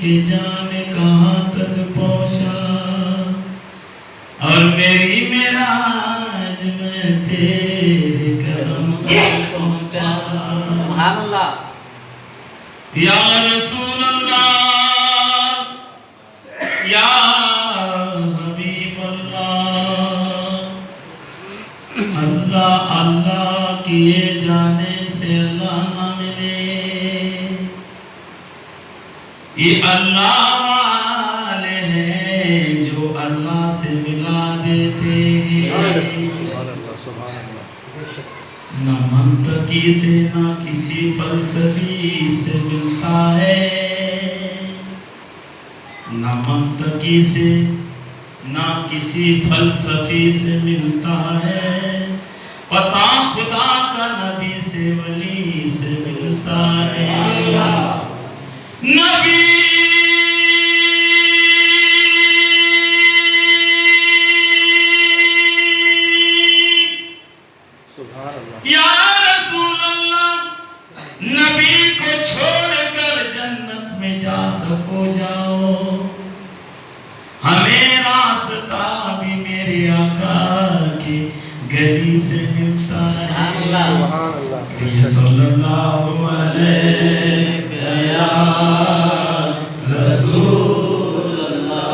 कि जाने कहाँ तक पहुँचा, और मेरी मेराज में तेरे कदम पर पहुँचा। सुभान अल्लाह। या रसूल अल्लाह, या हबीब अल्लाह, अल्लाह अल्लाह किए जाने से अल्लाह ना मिले। ये अल्लाह वाले हैं जो अल्लाह से मिला देते हैं। न मंतकी से ना किसी फलसफी से मिलता है, न मंतकी से ना किसी फलसफी से मिलता है। पता खुदा का नबी से वली से मिलता है। नबी या रसूल अल्लाह, नबी को छोड़कर जन्नत में जा सको जाओ, हमें रास्ता भी मेरे आका की गली से मिलता है। सल्लल्लाहु अलैहि या रसूल अल्लाह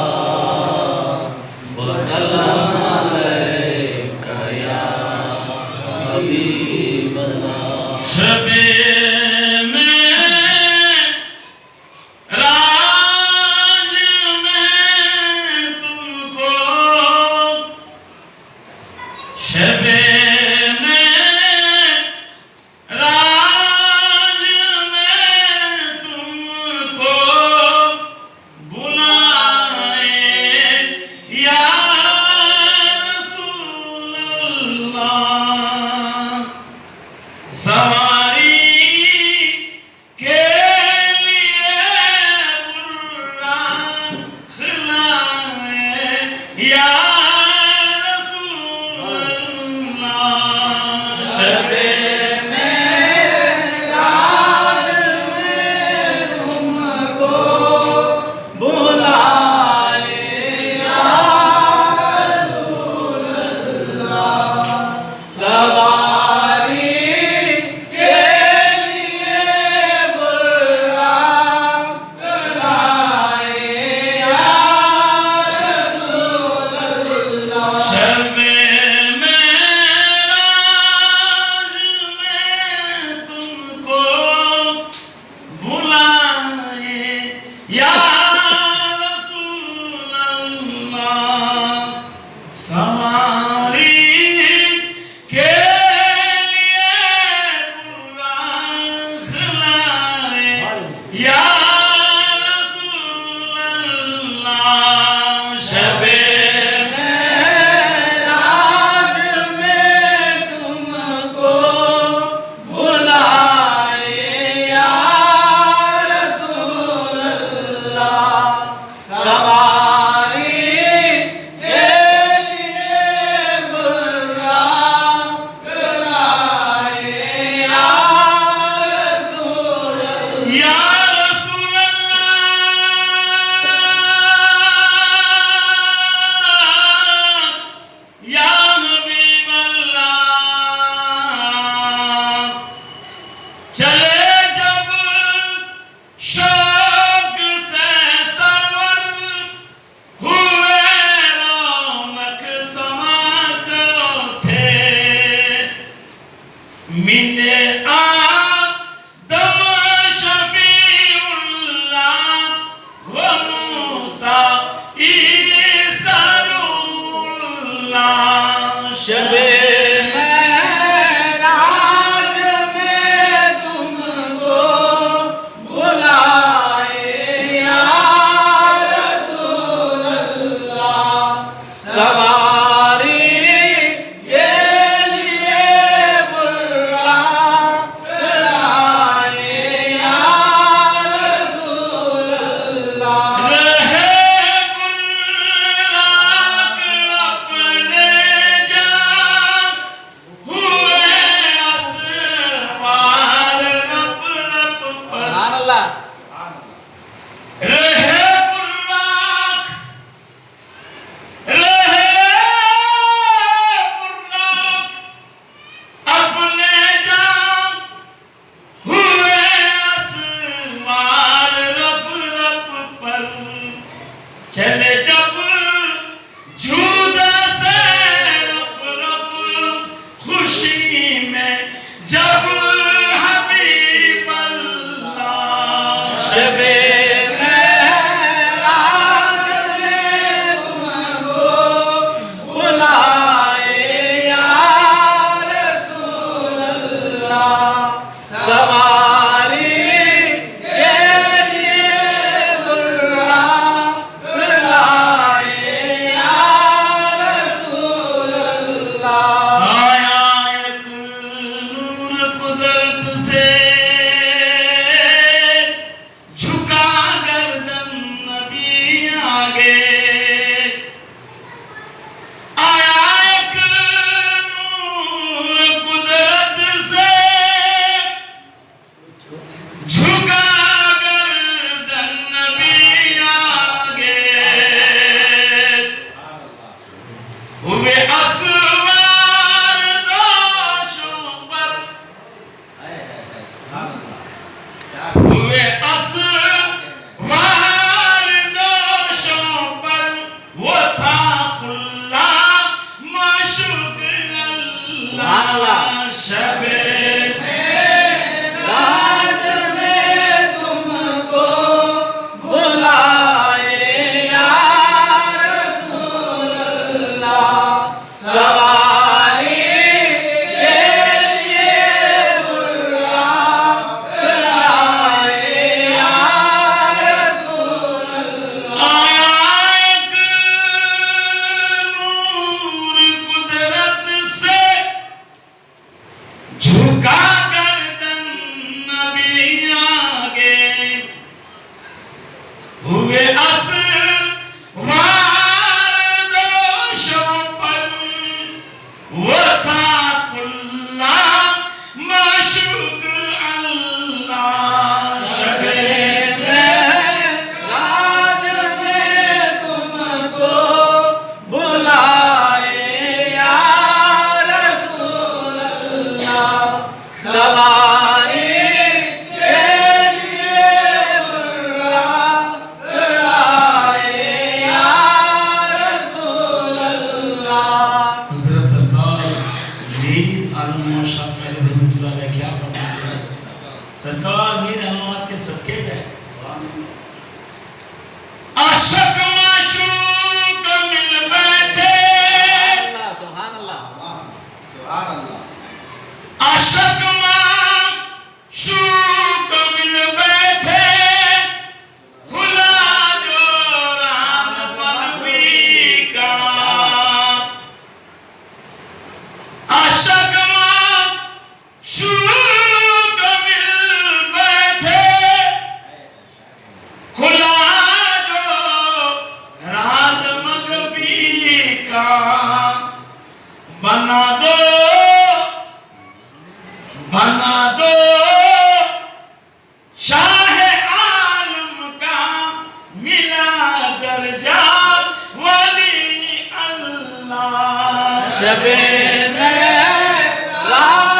व सल्लम अलैका या हबीब अल्लाह। शबे आया एक नूर कुदरत से, झुका गर्दन नबी आगे। आया एक नूर कुदरत से, झुका गर्दन नबी आगे। हुए असवार दोषों पर, हुए असवार दोषों पर, वो था कुल्ला माशूक अल्लाह। शबे राज में तुमको बुलाए या रसूल अल्लाह, सवारी के लिए बुलाए या रसूल अल्लाह। आया एक नूर कुदरत से, झुका गर्दन नबी आगे। हुए असवार दोषों पर, वो था कुल्ला माशूक अल्लाह। शबे राज में तुमको बुलाए या रसूल अल्लाह, सवारी के लिए बुलाए या रसूल अल्लाह। हज़रत सरकार मीर आलम शाह पहले रहमतुल्लाह अलैह क्या फरमाते हैं? सरकार मीर आलम के सदके जाए। आशिक माशूक मिल बैठे, सुभान अल्लाह। आशिक माशूक मिल बैठे, खुला जो राज मनवी का। आशिक माशूक मिल बैठे, खुला जो राज मगफी का। बना दो शाह आलम का, मिला दर्जा वली अल्लाह। शबे में राज